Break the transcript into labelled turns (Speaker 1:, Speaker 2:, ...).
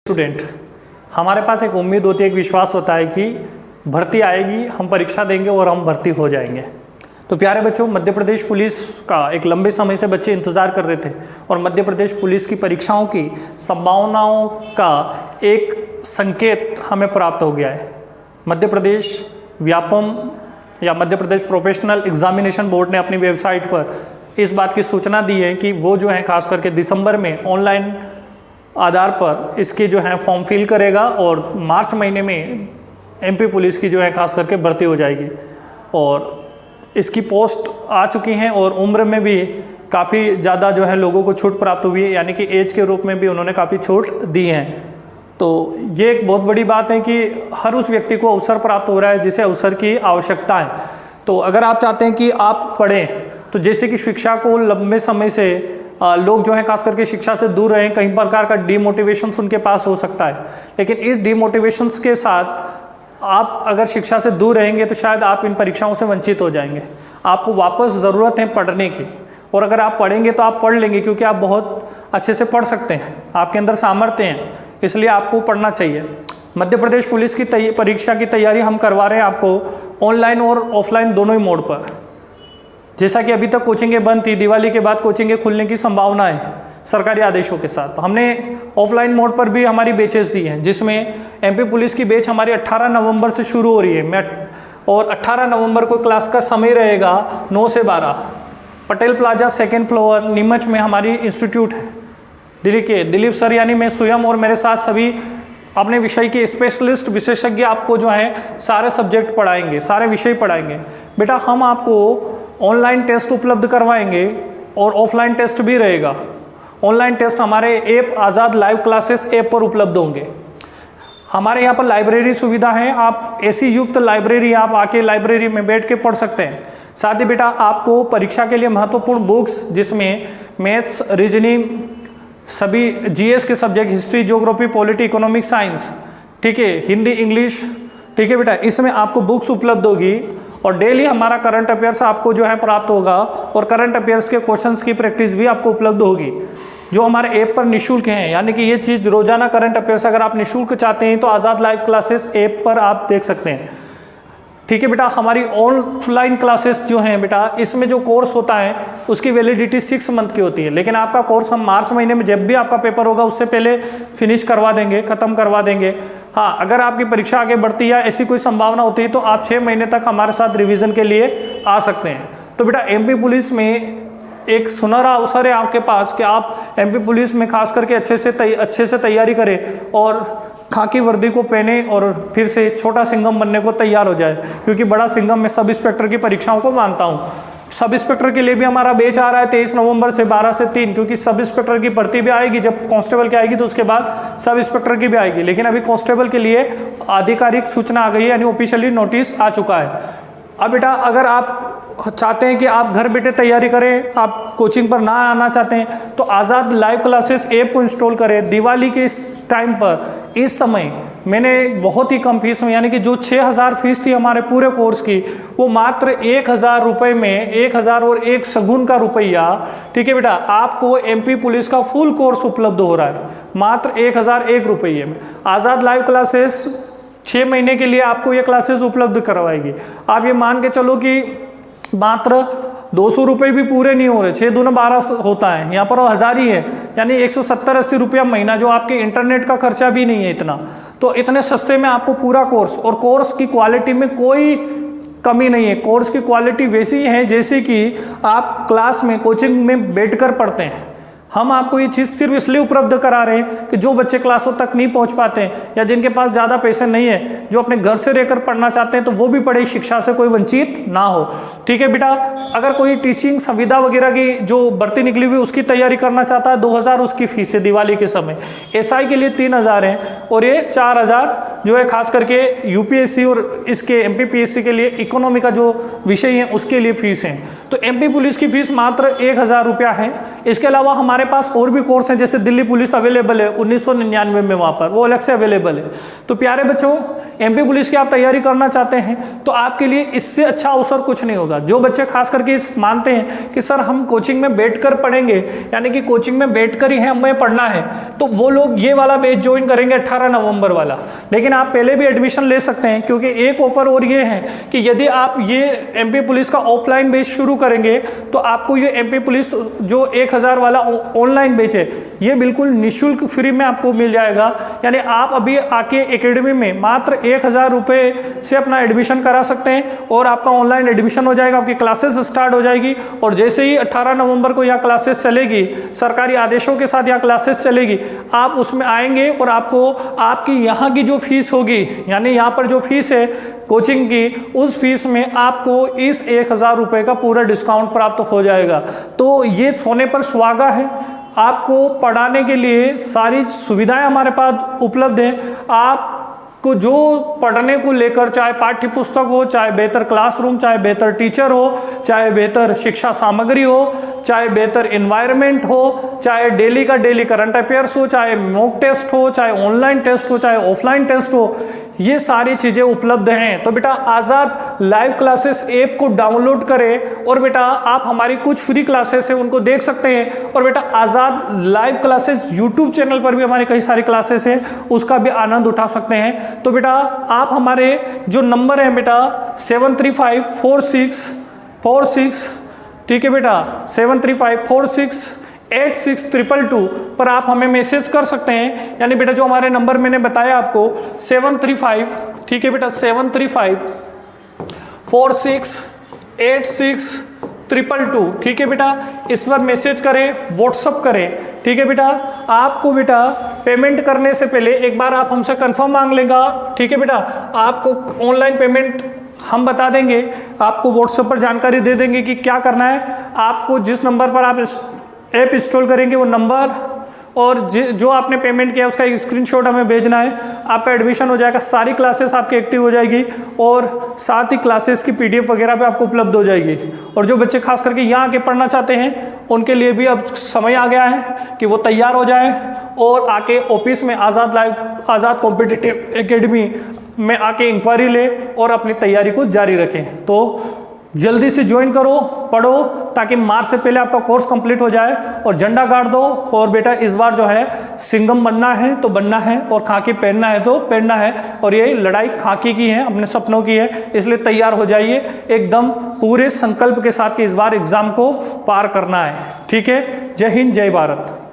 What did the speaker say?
Speaker 1: Student, हमारे पास एक उम्मीद होती है, एक विश्वास होता है कि भर्ती आएगी, हम परीक्षा देंगे और हम भर्ती हो जाएंगे। तो प्यारे बच्चों, मध्य प्रदेश पुलिस का एक लंबे समय से बच्चे इंतज़ार कर रहे थे और मध्य प्रदेश पुलिस की परीक्षाओं की संभावनाओं का एक संकेत हमें प्राप्त हो गया है। मध्य प्रदेश व्यापम या Madhya Pradesh professional examination board ने अपनी वेबसाइट पर इस बात की सूचना दी है कि वो जो है खास करके दिसंबर में ऑनलाइन आधार पर इसके जो है फॉर्म फिल करेगा और मार्च महीने में एमपी पुलिस की जो है खास करके भर्ती हो जाएगी। और इसकी पोस्ट आ चुकी हैं और उम्र में भी काफ़ी ज़्यादा जो है लोगों को छूट प्राप्त हुई है, यानी कि एज के रूप में भी उन्होंने काफ़ी छूट दी है। तो ये एक बहुत बड़ी बात है कि हर उस व्यक्ति को अवसर प्राप्त हो रहा है जिसे अवसर की आवश्यकता है। तो अगर आप चाहते हैं कि आप पढ़ें, तो जैसे कि शिक्षा को लंबे समय से लोग जो है खास करके शिक्षा से दूर रहें, कई प्रकार का डीमोटिवेशंस उनके पास हो सकता है, लेकिन इस डीमोटिवेशंस के साथ आप अगर शिक्षा से दूर रहेंगे तो शायद आप इन परीक्षाओं से वंचित हो जाएंगे। आपको वापस ज़रूरत है पढ़ने की, और अगर आप पढ़ेंगे तो आप पढ़ लेंगे, क्योंकि आप बहुत अच्छे से पढ़ सकते हैं, आपके अंदर सामर्थ्य हैं, इसलिए आपको पढ़ना चाहिए। मध्य प्रदेश पुलिस की परीक्षा की तैयारी हम करवा रहे हैं आपको ऑनलाइन और ऑफलाइन दोनों ही मोड पर। जैसा कि अभी तक कोचिंगें बंद थी, दिवाली के बाद कोचिंगें खुलने की संभावना है सरकारी आदेशों के साथ। तो हमने ऑफलाइन मोड पर भी हमारी बैचेस दी हैं, जिसमें एमपी पुलिस की बैच हमारी 18 नवंबर से शुरू हो रही है। और 18 नवंबर को क्लास का समय रहेगा 9 से 12। Patel plaza 2nd floor Neemuch में हमारी इंस्टीट्यूट है। दिलीप सर यानी मैं स्वयं और मेरे साथ सभी अपने विषय के स्पेशलिस्ट विशेषज्ञ आपको जो है सारे सब्जेक्ट पढ़ाएंगे, सारे विषय पढ़ाएंगे। बेटा, हम आपको ऑनलाइन टेस्ट उपलब्ध करवाएंगे और ऑफलाइन टेस्ट भी रहेगा। ऑनलाइन टेस्ट हमारे ऐप आज़ाद लाइव क्लासेस ऐप पर उपलब्ध होंगे। हमारे यहाँ पर लाइब्रेरी सुविधा है, आप ऐसी युक्त लाइब्रेरी, आप आके लाइब्रेरी में बैठ के पढ़ सकते हैं। साथ ही बेटा, आपको परीक्षा के लिए महत्वपूर्ण बुक्स, जिसमें मैथ्स, रीजनिंग, सभी जीएस के subject, history, geography, polity, economic, science, ठीक है, हिंदी, इंग्लिश, ठीक है बेटा, इसमें आपको बुक्स उपलब्ध होगी। और डेली हमारा करंट अफेयर्स आपको जो है प्राप्त होगा, और करंट अफेयर्स के क्वेश्चंस की प्रैक्टिस भी आपको उपलब्ध होगी, जो हमारे ऐप पर निःशुल्क हैं। यानी कि ये चीज़ रोजाना करंट अफेयर्स अगर आप निःशुल्क चाहते हैं तो आज़ाद लाइव क्लासेस ऐप पर आप देख सकते हैं। ठीक है बेटा, हमारी ऑनलाइन क्लासेस जो हैं बेटा, इसमें जो कोर्स होता है उसकी वैलिडिटी 6 मंथ की होती है, लेकिन आपका कोर्स हम मार्च महीने में जब भी आपका पेपर होगा उससे पहले फिनिश करवा देंगे, ख़त्म करवा देंगे। हाँ, अगर आपकी परीक्षा आगे बढ़ती है, ऐसी कोई संभावना होती है, तो आप 6 महीने तक हमारे साथ रिवीजन के लिए आ सकते हैं। तो बेटा, एमपी पुलिस में एक सुनहरा अवसर है आपके पास कि आप एमपी पुलिस में खास करके अच्छे से तैयारी करें और खाकी वर्दी को पहने और फिर से छोटा सिंघम बनने को तैयार हो जाए, क्योंकि बड़ा सिंघम मैं सब इंस्पेक्टर की परीक्षाओं को मानता हूँ। सब इंस्पेक्टर के लिए भी हमारा बैच आ रहा है 23 नवंबर से 12 से 3, क्योंकि सब इंस्पेक्टर की भर्ती भी आएगी। जब कांस्टेबल की आएगी तो उसके बाद सब इंस्पेक्टर की भी आएगी, लेकिन अभी कांस्टेबल के लिए आधिकारिक सूचना आ गई है, यानी ऑफिशियली नोटिस आ चुका है। अब बेटा, अगर आप चाहते हैं कि आप घर बैठे तैयारी करें, आप कोचिंग पर ना आना चाहते हैं, तो आज़ाद लाइव क्लासेस ऐप को इंस्टॉल करें। दिवाली के इस टाइम पर, इस समय मैंने बहुत ही कम फीस में, यानी कि जो 6000 फीस थी हमारे पूरे कोर्स की, वो मात्र 1000 रुपये में, 1000 और 1 शगुन का रुपया, ठीक है बेटा, आपको एमपी पुलिस का फुल कोर्स उपलब्ध हो रहा है मात्र 1001 रुपये में। आज़ाद लाइव क्लासेस 6 महीने के लिए आपको ये क्लासेस उपलब्ध करवाएगी। आप ये मान के चलो कि मात्र 200 रुपये भी पूरे नहीं हो रहे, 6 दूना 12 होता है, यहाँ पर 1000 ही है, यानी 170-80 रुपया महीना, जो आपके इंटरनेट का खर्चा भी नहीं है इतना। तो इतने सस्ते में आपको पूरा कोर्स, और कोर्स की क्वालिटी में कोई कमी नहीं है। कोर्स की क्वालिटी वैसी है जैसे कि आप क्लास में, कोचिंग में बैठकर पढ़ते हैं। हम आपको ये चीज़ सिर्फ इसलिए उपलब्ध करा रहे हैं कि जो बच्चे क्लासों तक नहीं पहुंच पाते हैं, या जिनके पास ज़्यादा पैसे नहीं है, जो अपने घर से रहकर पढ़ना चाहते हैं, तो वो भी पढ़े, शिक्षा से कोई वंचित ना हो। ठीक है बेटा, अगर कोई टीचिंग संविदा वगैरह की जो भर्ती निकली हुई उसकी तैयारी करना चाहता है, 2000 उसकी फीस है दिवाली के समय। एसआई के लिए 3000 है और ये 4000 जो है खास करके यूपीएससी और इसके एमपीपीएससी के लिए इकोनॉमी का जो विषय है उसके लिए फीस है। तो एमपी पुलिस की फीस मात्र 1000 रुपया है। इसके अलावा हमारे पास और भी कोर्स हैं, जैसे दिल्ली पुलिस अवेलेबल है 1999 में, वहाँ पर वो अलग से अवेलेबल है। तो प्यारे बच्चों, एमपी पुलिस की आप तैयारी करना चाहते हैं तो आपके लिए इससे अच्छा अवसर कुछ नहीं होगा। जो बच्चे खास करके मानते हैं कि सर हम कोचिंग में बैठकर पढ़ेंगे, यानी कि कोचिंग में बैठकर ही हमें पढ़ना है, तो वो लोग ये वाला बैच ज्वाइन करेंगे 18 नवंबर वाला। लेकिन आप पहले भी एडमिशन ले सकते हैं, क्योंकि एक ऑफर और ये है कि यदि आप ये एमपी पुलिस का ऑफलाइन बैच शुरू करेंगे तो आपको ये एमपी पुलिस जो 1000 वाला ऑनलाइन बैच है ये बिल्कुल निःशुल्क फ्री में आपको मिल जाएगा। यानी आप अभी आके एकेडमी में मात्र 1000 रुपये से अपना एडमिशन करा सकते हैं और आपका ऑनलाइन एडमिशन हो जाएगा, आपकी क्लासेस स्टार्ट हो जाएगी। और जैसे ही 18 नवंबर को यह क्लासेस चलेगी, सरकारी आदेशों के साथ यह क्लासेस चलेगी, आप उसमें आएंगे और आपको आपकी यहाँ की जो फीस होगी, यानी यहाँ पर जो फीस है कोचिंग की, उस फीस में आपको इस 1000 रुपये का पूरा डिस्काउंट प्राप्त हो जाएगा। तो ये सोने पर सुहागा है। आपको पढ़ाने के लिए सारी सुविधाएं हमारे पास उपलब्ध हैं। आपको जो पढ़ने को लेकर, चाहे पाठ्य पुस्तक हो, चाहे बेहतर क्लासरूम, चाहे बेहतर टीचर हो, चाहे बेहतर शिक्षा सामग्री हो, चाहे बेहतर एनवायरनमेंट हो, चाहे डेली का डेली करंट अफेयर्स हो, चाहे मॉक टेस्ट हो, चाहे ऑनलाइन टेस्ट हो, चाहे ऑफलाइन टेस्ट हो, ये सारी चीज़ें उपलब्ध हैं। तो बेटा आज़ाद लाइव क्लासेस ऐप को डाउनलोड करें और बेटा आप हमारी कुछ फ्री क्लासेस हैं उनको देख सकते हैं। और बेटा आज़ाद लाइव क्लासेस यूट्यूब चैनल पर भी हमारी कई सारी क्लासेस हैं, उसका भी आनंद उठा सकते हैं। तो बेटा आप हमारे जो नंबर है बेटा 7354646, ठीक है बेटा 735468622 पर आप हमें मैसेज कर सकते हैं। यानी बेटा जो हमारे नंबर मैंने बताया आपको 735, ठीक है बेटा 735468622, ठीक है बेटा, इस पर मैसेज करें, व्हाट्सअप करें, ठीक है बेटा। आपको बेटा पेमेंट करने से पहले एक बार आप हमसे कंफर्म मांग लेगा, ठीक है बेटा। आपको ऑनलाइन पेमेंट हम बता देंगे, आपको व्हाट्सएप पर जानकारी दे देंगे कि क्या करना है। आपको जिस नंबर पर आप ऐप इंस्टॉल करेंगे वो नंबर और जो आपने पेमेंट किया उसका एक स्क्रीनशॉट हमें भेजना है, आपका एडमिशन हो जाएगा, सारी क्लासेस आपकी एक्टिव हो जाएगी और साथ ही क्लासेस की पीडीएफ वगैरह भी आपको उपलब्ध हो जाएगी। और जो बच्चे खास करके यहाँ आके पढ़ना चाहते हैं उनके लिए भी अब समय आ गया है कि वो तैयार हो जाए और आके ऑफिस में आज़ाद कॉम्पिटिटिव एकेडमी में आके इंक्वायरी ले और अपनी तैयारी को जारी रखें। तो जल्दी से ज्वाइन करो, पढ़ो, ताकि मार्च से पहले आपका कोर्स कंप्लीट हो जाए और झंडा गाड़ दो। और बेटा इस बार जो है सिंघम बनना है तो बनना है और खाकी पहनना है तो पहनना है। और ये लड़ाई खाकी की है, अपने सपनों की है, इसलिए तैयार हो जाइए एकदम पूरे संकल्प के साथ कि इस बार एग्जाम को पार करना है। ठीक है, जय हिंद, जय भारत।